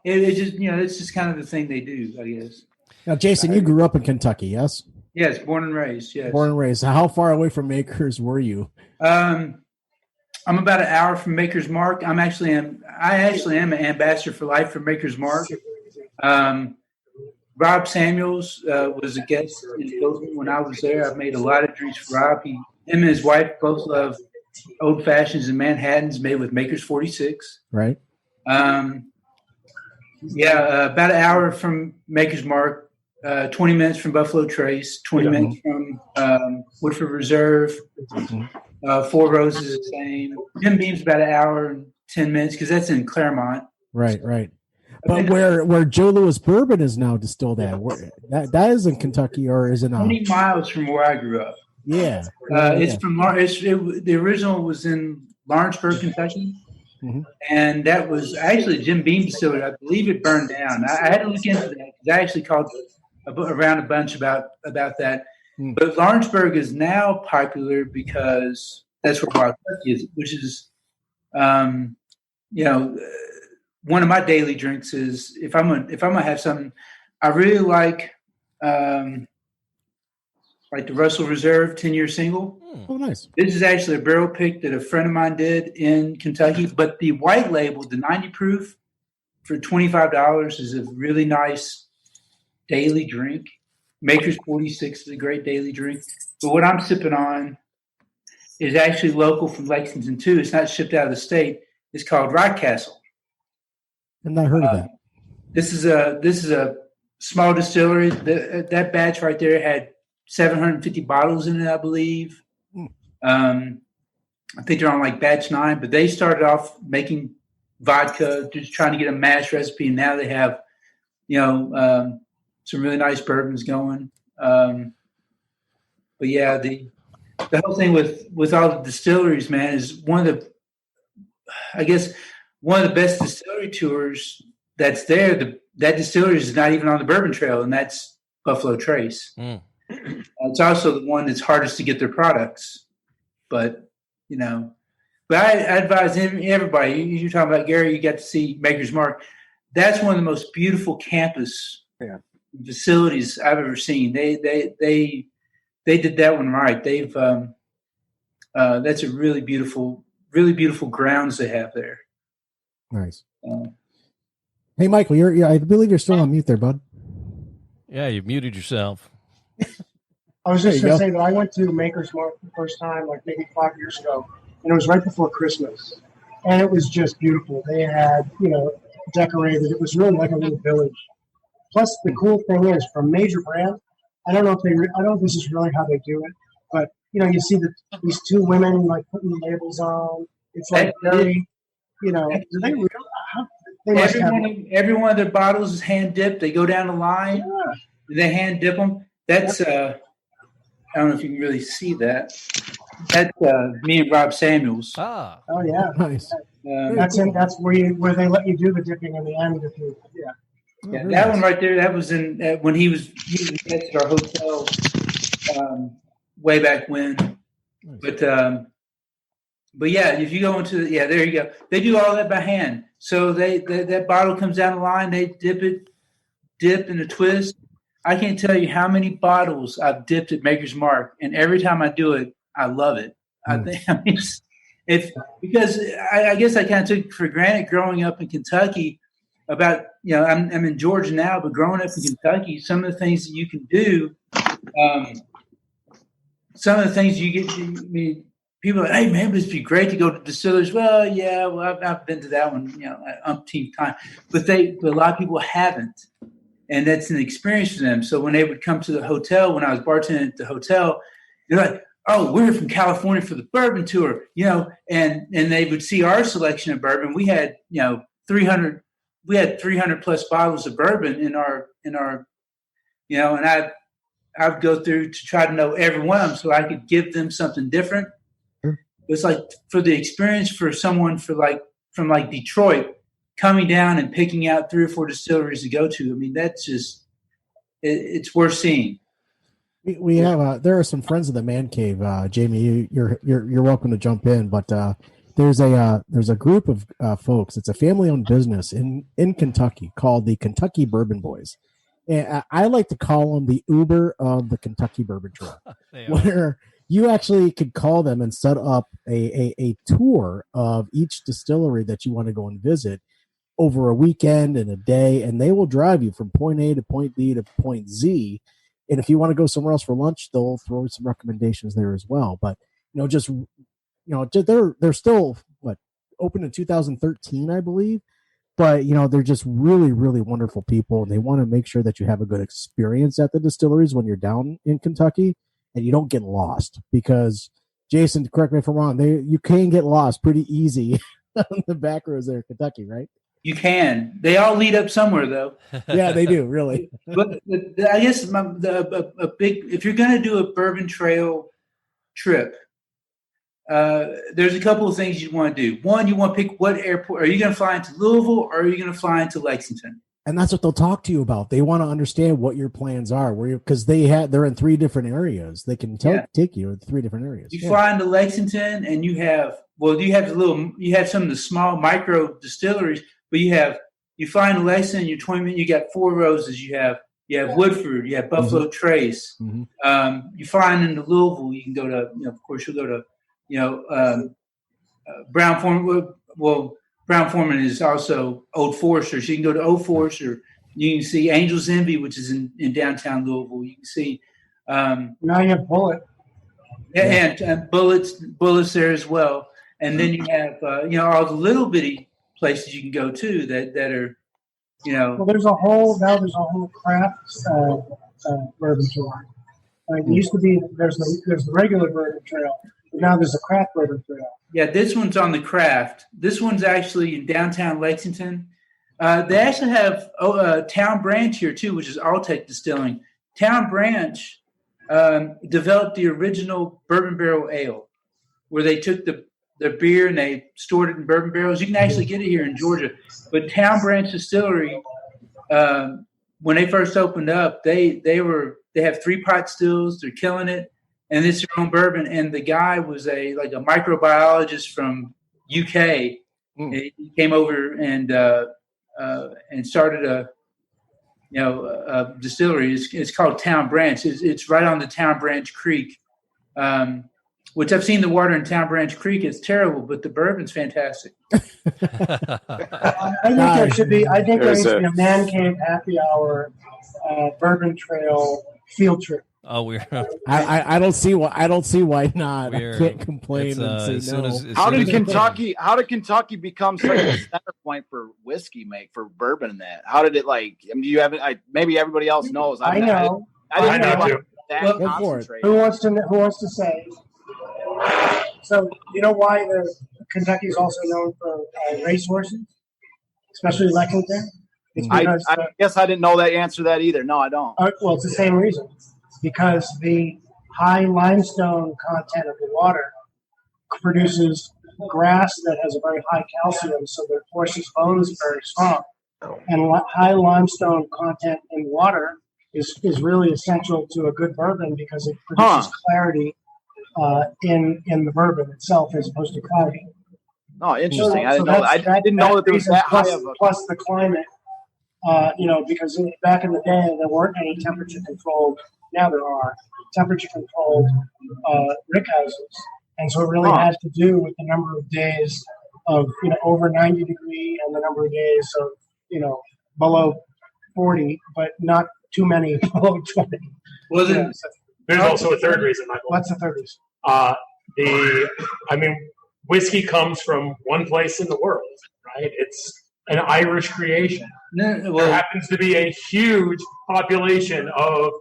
It just it's just kind of the thing they do, I guess. Now, Jason, you grew up in Kentucky, yes? Yes, born and raised. Yes, Born and raised. How far away from Makers were you? I'm about an hour from Maker's Mark. I actually am an ambassador for life for Maker's Mark. Rob Samuels was a guest in Bozeman when I was there. I've made a lot of drinks for Rob. Him and his wife both love old fashions and Manhattans made with Maker's 46. Right. About an hour from Maker's Mark. 20 minutes from Buffalo Trace, 20 minutes from Woodford Reserve, Four Roses the same. Jim Beam's about an hour and 10 minutes because that's in Claremont. Right. But where Joe Louis Bourbon is now distilled at, that is in Kentucky, or is it not? 20 miles from where I grew up. Yeah. It's from the original was in Lawrenceburg, Kentucky. Mm-hmm. And that was actually Jim Beam distillery. I believe it burned down. I had to look into that because I actually called around a bunch about that. But Lawrenceburg is now popular because that's where Wild Turkey is, which is, one of my daily drinks is if I'm gonna have something, I really like the Russell Reserve 10-year single. Oh, nice. This is actually a barrel pick that a friend of mine did in Kentucky, but the white label, the 90 proof for $25 is a really nice daily drink. Maker's 46 is a great daily drink. But what I'm sipping on is actually local from Lexington too. It's not shipped out of the state. It's called Rock Castle. I've not heard of that. This is a small distillery. That batch right there had 750 bottles in it, I believe. I think they're on like batch 9, but they started off making vodka, just trying to get a mash recipe, and now they have, some really nice bourbons going. But yeah, the whole thing with all the distilleries, man, is one of the best distillery tours that's there. That distillery is not even on the Bourbon Trail, and that's Buffalo Trace. It's also the one that's hardest to get their products. But I advise everybody. You're talking about Gary. You got to see Maker's Mark. That's one of the most beautiful campus facilities I've ever seen. They did that one right. They've that's a really beautiful grounds they have there. Nice. Hey, Michael, I believe you're still on mute there, bud. Yeah, you muted yourself. I was just going to say that I went to Maker's Mark the first time, like maybe 5 years ago, and it was right before Christmas, and it was just beautiful. They had, decorated. It was really like a little village. Plus, the cool thing is, from major brand, I don't know if this is really how they do it, but you see these two women like putting the labels on. It's like very, do they really? Every one of their bottles is hand dipped. They go down the line. Yeah. They hand dip them. That's I don't know if you can really see that. That's me and Rob Samuels. Ah. Oh yeah, nice. That's where they let you do the dipping in the end. Yeah, that one right there. That was in when he was at our hotel way back when. Nice. But yeah, if you go into there you go. They do all that by hand. So that bottle comes down the line. They dip in a twist. I can't tell you how many bottles I've dipped at Maker's Mark, and every time I do it, I love it. I mean, it's because I guess I kind of took for granted growing up in Kentucky. About I'm in Georgia now, but growing up in Kentucky, some of the things that you can do, some of the things you get. People are like, hey man, it'd be great to go to distillers. Well, yeah, I've been to that one, umpteenth time, but a lot of people haven't, and that's an experience for them. So when they would come to the hotel, when I was bartending at the hotel, they're like, oh, we're from California for the bourbon tour, and they would see our selection of bourbon. We had 300 plus bottles of bourbon in our and I would go through to try to know every one of them so I could give them something different. Sure. It's like for the experience for someone from Detroit coming down and picking out 3 or 4 distilleries to go to. I mean, that's just it's worth seeing. We have there are some friends of the Man Cave. Jamie, you're welcome to jump in, but there's a group of folks. It's a family-owned business in Kentucky called the Kentucky Bourbon Boys. And I like to call them the Uber of the Kentucky Bourbon Trail, where you actually could call them and set up a tour of each distillery that you want to go and visit over a weekend and a day, and they will drive you from point A to point B to point Z. And if you want to go somewhere else for lunch, they'll throw some recommendations there as well. But they're still open in 2013, I believe. But they're just really, really wonderful people, and they want to make sure that you have a good experience at the distilleries when you're down in Kentucky, and you don't get lost. Because Jason, correct me if I'm wrong, you can get lost pretty easy on the back roads there in Kentucky, right? You can. They all lead up somewhere, though. Yeah, they do, really. But I guess if you're going to do a bourbon trail trip, there's a couple of things you want to do. One, you want to pick what airport. Are you going to fly into Louisville or are you going to fly into Lexington? And that's what they'll talk to you about. They want to understand what your plans are, because they're in 3 different areas. They can take you in 3 different areas. You fly into Lexington, and you have some of the small micro distilleries, but you fly into Lexington, you're 20 minutes. You got 4 Roses. You have Woodford. You have Buffalo Trace. Mm-hmm. You fly into Louisville. You can go to of course you'll go to Brown Foreman. Well, Brown Foreman is also Old Forester. So you can go to Old Forester. You can see Angel's Envy, which is in downtown Louisville. You can see. Now you have Bullet. And Bullets there as well. And then you have all the little bitty places you can go to that are Well, there's a whole craft bourbon tour. It used to be there's the regular bourbon trail, but now there's a craft bourbon trail. Yeah, this one's on the craft. This one's actually in downtown Lexington. They actually have Town Branch here too, which is Alltech Distilling. Town Branch developed the original bourbon barrel ale, where they took their beer and they stored it in bourbon barrels. You can actually get it here in Georgia. But Town Branch Distillery, when they first opened up, they have 3-pot stills. They're killing it, and it's their own bourbon. And the guy was a microbiologist from UK. He came over and started a distillery. It's called Town Branch. It's right on the Town Branch Creek. Which I've seen the water in Town Branch Creek. It's terrible, but the bourbon's fantastic. I think there should be. I think there needs to be a Man Cave happy hour, bourbon trail field trip. Oh, I don't see why not. I can't complain and say no. How did Kentucky become such a center point for whiskey for bourbon and that? How did it do you have maybe everybody else knows. I know. I didn't know too. That go for it. Who wants to say? So you know why Kentucky is also known for racehorses, especially Lexington? It's because I guess I didn't know that answer to that either. No, I don't. Well, it's the same reason. Because the high limestone content of the water produces grass that has a very high calcium, so the horse's bones are very strong. And high limestone content in water is really essential to a good bourbon because it produces clarity in the bourbon itself as opposed to cloudy. Oh, interesting. I didn't know that there was that high of a... Plus the climate, because back in the day there weren't any temperature controlled. Now there are temperature controlled rick houses, and so it really has to do with the number of days of over 90 degree and the number of days of below 40, but not too many below 20. Well, there's also a third reason, Michael. What's the third reason? Whiskey comes from one place in the world, right? It's an Irish creation. There happens to be a huge population of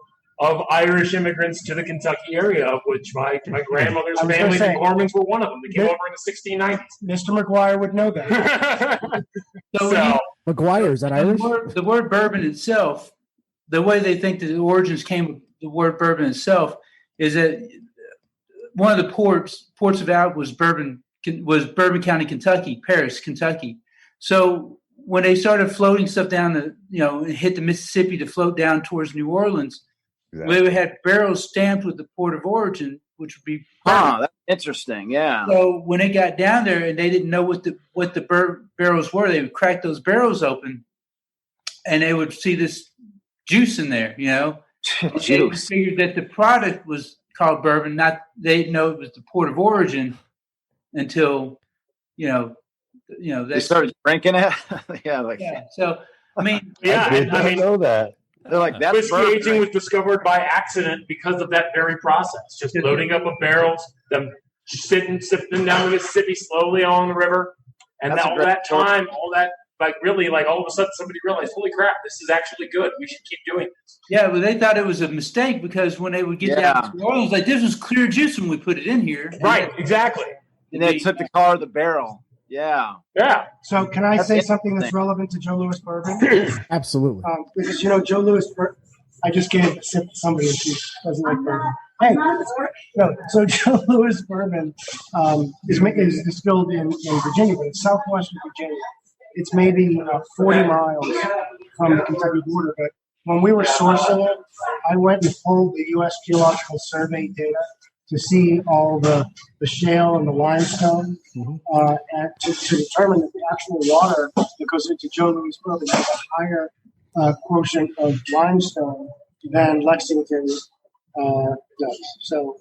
Irish immigrants to the Kentucky area, of which my grandmother's family, the Cormans, were one of them. They came over in the 1690s. Mr. McGuire would know that. McGuire, is that Irish? The word bourbon itself, the way they think that the origins came of the word bourbon itself, is that one of the ports of out was Bourbon County, Kentucky, Paris, Kentucky. So when they started floating stuff down hit the Mississippi to float down towards New Orleans, we had barrels stamped with the port of origin, which would be that's interesting. Yeah. So when it got down there and they didn't know what the barrels were, they would crack those barrels open, and they would see this juice in there. They figured that the product was called bourbon. They didn't know it was the port of origin until they started drinking it. So I mean, I know that. They're like, that's whiskey aging was discovered by accident because of that very process. Just loading up of barrels, them sipping down the Mississippi slowly along the river, and all that time, all of a sudden somebody realized, holy crap, this is actually good. We should keep doing this. Yeah, but they thought it was a mistake because when they would get down to New Orleans, like, this was clear juice when we put it in here. Right, exactly. And they took the color of the barrel. Yeah. Yeah. So can I say something that's relevant to Joe Louis Bourbon? Absolutely. Because, Joe Louis Bourbon, I just gave a sip to somebody who doesn't like bourbon. Hey, no. So Joe Louis Bourbon is distilled in Virginia, but it's southwestern Virginia. It's maybe 40 miles from the Kentucky border. But when we were sourcing it, I went and pulled the U.S. Geological Survey data to see all the shale and the limestone, and to determine that the actual water that goes into Joe Louis Bourbon has a higher quotient of limestone than Lexington does. So,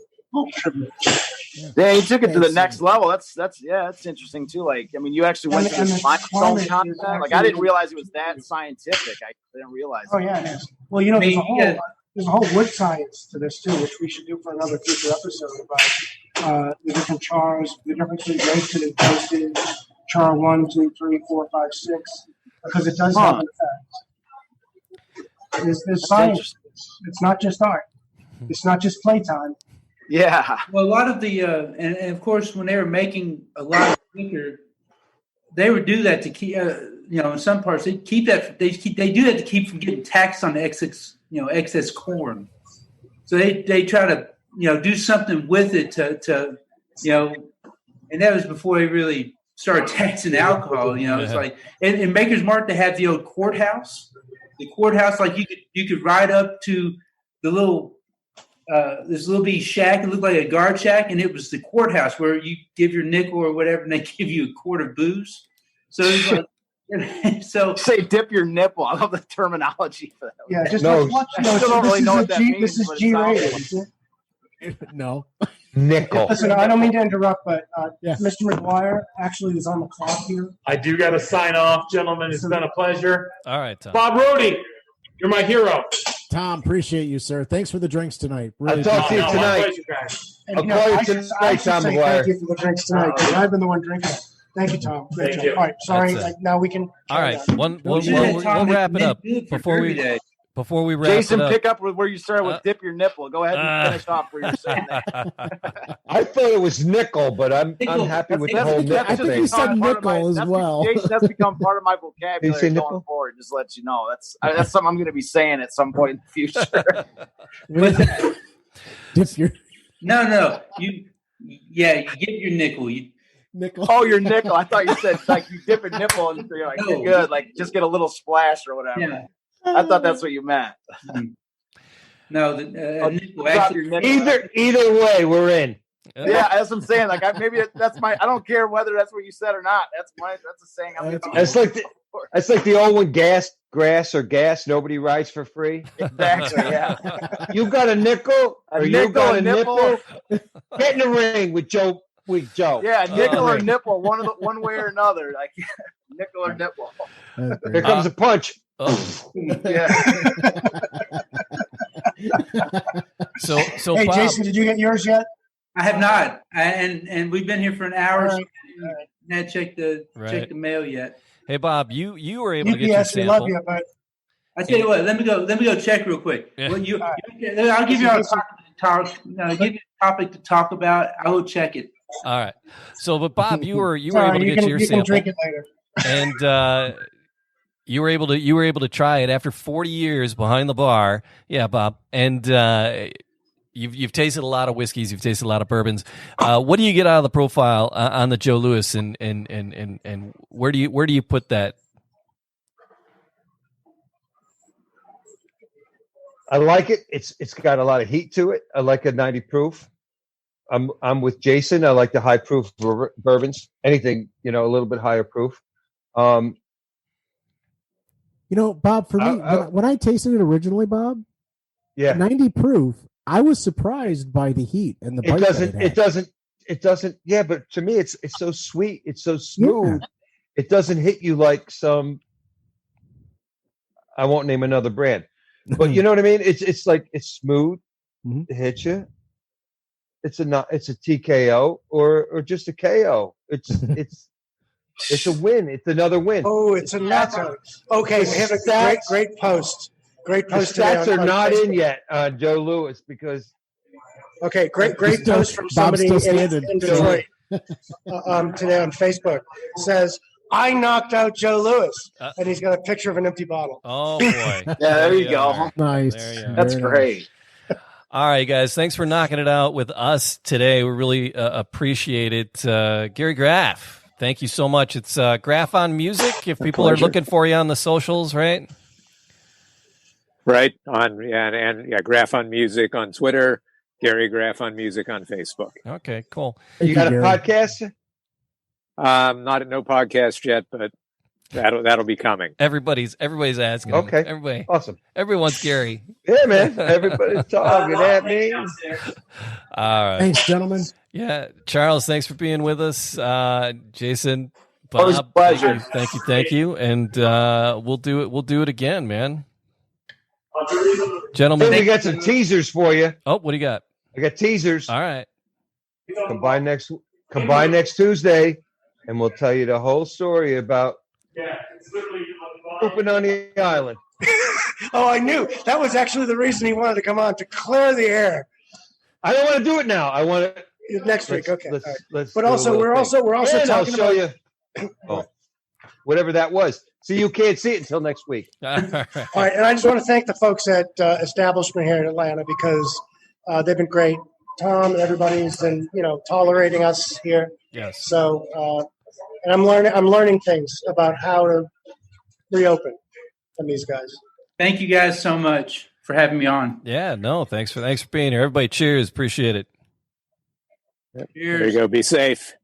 yeah, he took it to the next level. That's interesting too. Like, I mean, you actually went to the limestone content. Like, I didn't realize it was that scientific. I didn't realize. Oh yeah, it is. Well, there's a whole wood science to this too, which we should do for another future episode about the different chars, the difference between roasted and toasted, char 1, 2, 3, 4, 5, 6, because it does have an effect. There's science. It's not just art. It's not just playtime. Yeah. Well, a lot of the and of course, when they were making a lot of liquor, they would do that to keep. In some parts, they keep that. They do that to keep from getting taxed on the excess corn. So they try to do something with it to and that was before they really started taxing alcohol. It's like in Maker's Mark they had the old courthouse. The courthouse, like you could ride up to the little this little bitty shack. It looked like a guard shack, and it was the courthouse where you give your nickel or whatever, and they give you a quart of booze. So it's like. So say dip your nipple. I love the terminology for that. Yeah, just watch. I still don't really know what that means. This is G-rated. No. Nickel. Listen, I don't mean to interrupt, but Mr. McGuire actually is on the clock here. I do got to sign off, gentlemen. It's been a pleasure. All right, Tom. Bob Rohde, you're my hero. Tom, appreciate you, sir. Thanks for the drinks tonight. Really I'll talk to you tonight. My pleasure, guys. I'll call you tonight, Tom McGuire. Thank you for the drinks tonight, because I've been the one drinking. Thank you, Tom. Great job. You. All right, sorry. Now we can. All right, we'll wrap it up before we wrap Jason, it up. pick up with where you started with dip your nipple. Go ahead and finish off where you're saying that. I thought it was nickel, but I'm happy with the whole nickel I think you said nickel as well. Jason, that's become part of my vocabulary going nickel? forward. Just to let you know, that's something I'm going to be saying at some point in the future. Dip your no. You get your nickel. nickel. Oh, your nickel. I thought you said like you dip a nipple and you're like, you're good. Like just get a little splash or whatever. Yeah. I thought that's what you meant. No, nickel. Actually, Either way, we're in. Yeah, that's what I'm saying. Like that's my. I don't care whether that's what you said or not. That's a saying. It's like the old one, grass or gas. Nobody rides for free. Exactly. Yeah. You got a nickel or you got a nipple? Get in the ring with Joe. Yeah, nickel or nipple, one way or another. Like nickel or nipple. Here comes a punch. Yeah. So hey, Bob, Jason, did you get yours yet? I have not, and we've been here for an hour. All right. Not checked the mail yet. Hey Bob, you were able to get your UPS, we sample. love you, but I tell you what, let me go check real quick. Yeah. Well, I'll give you a topic to talk about. I will check it. All right. So, but Bob, you were able to get your you sample, can drink it later. and you were able to try it after 40 years behind the bar. Yeah, Bob, and You've tasted a lot of whiskeys. You've tasted a lot of bourbons. What do you get out of the profile on the Joe Louis, and where do you put that? I like it. It's got a lot of heat to it. I like a 90 proof. I'm with Jason. I like the high proof bourbons. Anything, a little bit higher proof. Bob, for me, when I tasted it originally, Bob, 90 proof, I was surprised by the heat and the bite. It doesn't. Yeah, but to me, it's so sweet. It's so smooth. Yeah. It doesn't hit you like some. I won't name another brand, but you know what I mean. It's like it's smooth. Mm-hmm. It hits you. It's a TKO or just a KO. It's a win. It's another win. Oh, it's another. Okay, we have a great post. Great post. The stats are not in yet, Joe Louis, because. Okay, great post from somebody in Detroit today on Facebook. Says, I knocked out Joe Louis, and he's got a picture of an empty bottle. Oh boy! Yeah, there you go. Nice. That's great. All right, guys. Thanks for knocking it out with us today. We really appreciate it. Gary Graff, thank you so much. It's Graff on Music. If people are looking for you on the socials, right? Right on, Graff on Music on Twitter. Gary Graff on Music on Facebook. Okay, cool. You got a podcast? No podcast yet, but that'll be coming. Everybody's asking. Okay, everybody, awesome. Everyone's Gary. Yeah, man. Everybody's talking at me. All right, thanks, gentlemen. Yeah, Charles, thanks for being with us. Jason, Bob, always a pleasure. Thank you, and we'll do it again, man. Gentlemen, we got some teasers for you. Oh, what do you got? I got teasers. All right. Combine next Tuesday, and we'll tell you the whole story about pooping on the island. Oh, I knew. That was actually the reason he wanted to come on, to clear the air. I don't want to do it now. I want to next week. Okay. Let's but also, we're also talking I'll show about you. Whatever that was. So you can't see it until next week. All right, and I just want to thank the folks at Establishment here in Atlanta, because they've been great. Tom and everybody's been, tolerating us here. Yes. So, and I'm learning things about how to reopen from these guys. Thank you guys so much for having me on. Yeah, no, thanks for being here. Everybody, cheers. Appreciate it. Cheers. There you go. Be safe.